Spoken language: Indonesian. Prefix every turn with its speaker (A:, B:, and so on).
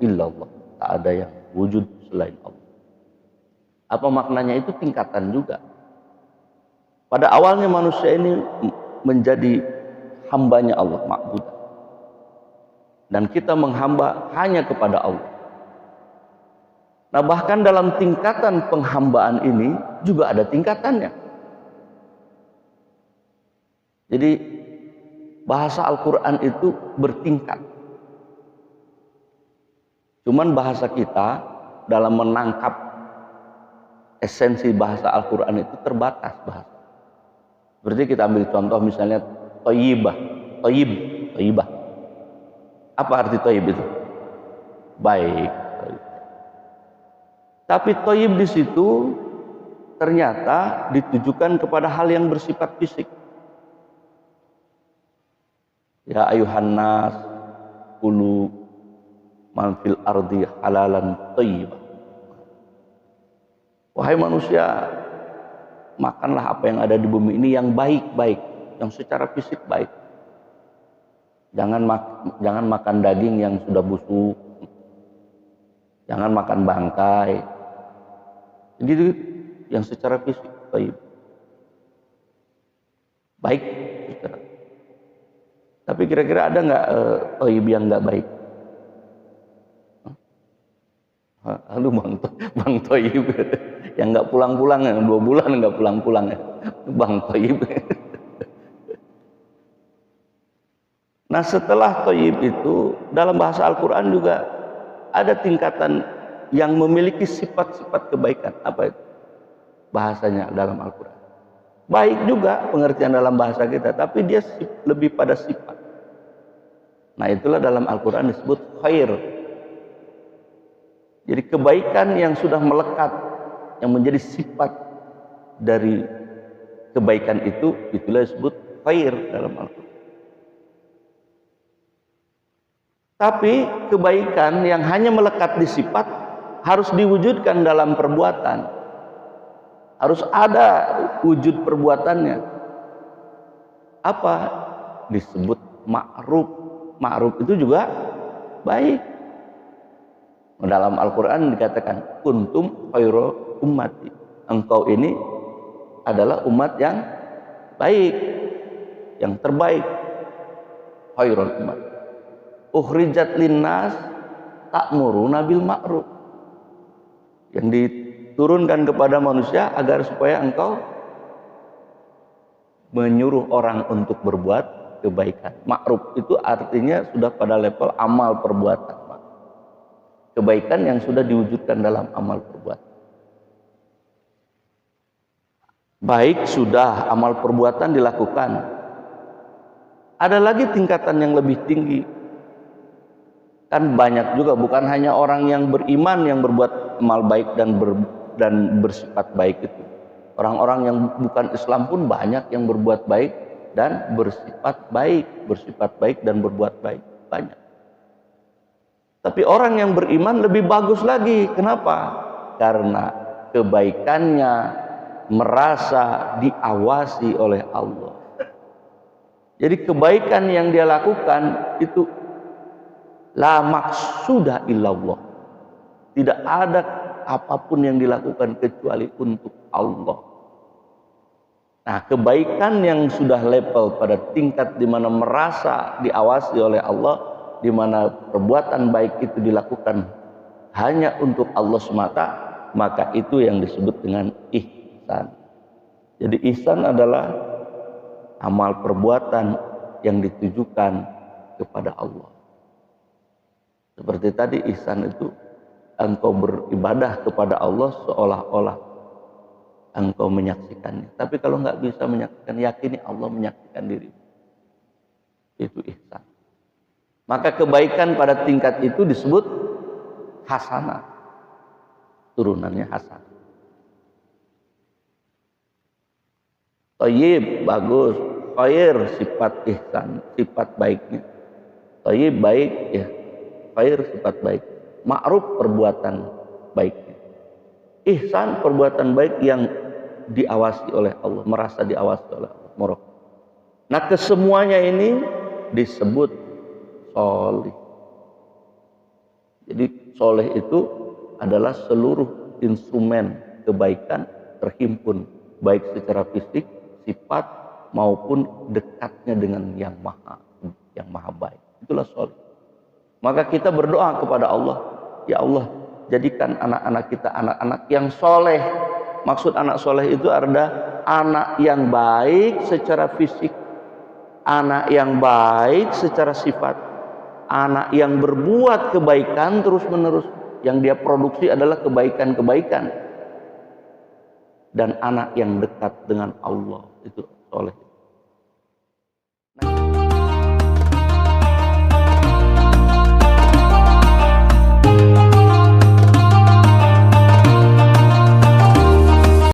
A: illallah. Tak ada yang wujud selain Allah. Apa maknanya? Itu tingkatan juga. Pada awalnya manusia ini menjadi hambanya Allah, ma'bud. Dan kita menghamba hanya kepada Allah. Nah, bahkan dalam tingkatan penghambaan ini juga ada tingkatannya. Jadi bahasa Al-Quran itu bertingkat. Cuman bahasa kita dalam menangkap esensi bahasa Al-Quran itu terbatas bahasa. Seperti kita ambil contoh misalnya thayyibah, thayyibah. Apa arti thayyib itu? Baik. Tapi thayyib di situ ternyata ditujukan kepada hal yang bersifat fisik. Ya ayuhan nas kulu man fil ardi halalan thayyibah. Wahai manusia, makanlah apa yang ada di bumi ini yang baik-baik, yang secara fisik baik. Jangan makan daging yang sudah busuk. Jangan makan bangkai. Jadi yang secara fisik baik. Baik secara. Tapi kira-kira ada nggak toib yang nggak baik? Halo Bang Toib yang nggak pulang-pulang, 2 bulan nggak pulang-pulang ya, Bang Toib. Nah, setelah toib itu dalam bahasa Al-Quran juga ada tingkatan yang memiliki sifat-sifat kebaikan. Apa itu bahasanya dalam Al-Quran? Baik juga pengertian dalam bahasa kita, tapi dia lebih pada sifat. Nah, itulah dalam Al-Quran disebut khair. Jadi kebaikan yang sudah melekat, yang menjadi sifat dari kebaikan itu, itulah disebut khair dalam Al-Quran. Tapi kebaikan yang hanya melekat di sifat harus diwujudkan dalam perbuatan. Harus ada wujud perbuatannya. Apa? Disebut ma'ruf. Ma'ruf itu juga baik. Dalam Al-Quran dikatakan kuntum khairu ummati. Engkau ini adalah umat yang baik, yang terbaik. Khairul umat. Ukhrijat linnas ta'muruna bil ma'ruf. Yang diturunkan kepada manusia agar supaya engkau menyuruh orang untuk berbuat kebaikan. Ma'ruf itu artinya sudah pada level amal perbuatan. Kebaikan yang sudah diwujudkan dalam amal perbuatan. Baik sudah amal perbuatan dilakukan. Ada lagi tingkatan yang lebih tinggi. Kan banyak juga, bukan hanya orang yang beriman yang berbuat amal baik dan bersifat baik itu. Orang-orang yang bukan Islam pun banyak yang berbuat baik dan bersifat baik dan berbuat baik, banyak. Tapi orang yang beriman lebih bagus lagi. Kenapa? Karena kebaikannya merasa diawasi oleh Allah. Jadi kebaikan yang dia lakukan itu la maksuda illallah. Tidak ada apapun yang dilakukan kecuali untuk Allah. Nah, kebaikan yang sudah level pada tingkat di mana merasa diawasi oleh Allah, di mana perbuatan baik itu dilakukan hanya untuk Allah semata, maka itu yang disebut dengan ihsan. Jadi ihsan adalah amal perbuatan yang ditujukan kepada Allah. Seperti tadi ihsan itu engkau beribadah kepada Allah seolah-olah engkau menyaksikannya. Tapi kalau nggak bisa menyaksikan, yakini Allah menyaksikan diri. Itu ihsan. Maka kebaikan pada tingkat itu disebut hasanah. Turunannya hasanah. Thayyib bagus, khair sifat ihsan, sifat baiknya. Thayyib baik ya, khair sifat baik. Ma'ruf perbuatan baiknya. Ihsan perbuatan baik yang diawasi oleh Allah, merasa diawasi oleh Allah. Nah, kesemuanya ini disebut sholih. Jadi soleh itu adalah seluruh instrumen kebaikan terhimpun, baik secara fisik, sifat maupun dekatnya dengan yang maha baik. Itulah soleh. Maka kita berdoa kepada Allah, ya Allah, jadikan anak-anak kita anak-anak yang soleh. Maksud anak soleh itu ada anak yang baik secara fisik, anak yang baik secara sifat, anak yang berbuat kebaikan terus menerus, yang dia produksi adalah kebaikan-kebaikan, dan anak yang dekat dengan Allah, itu soleh.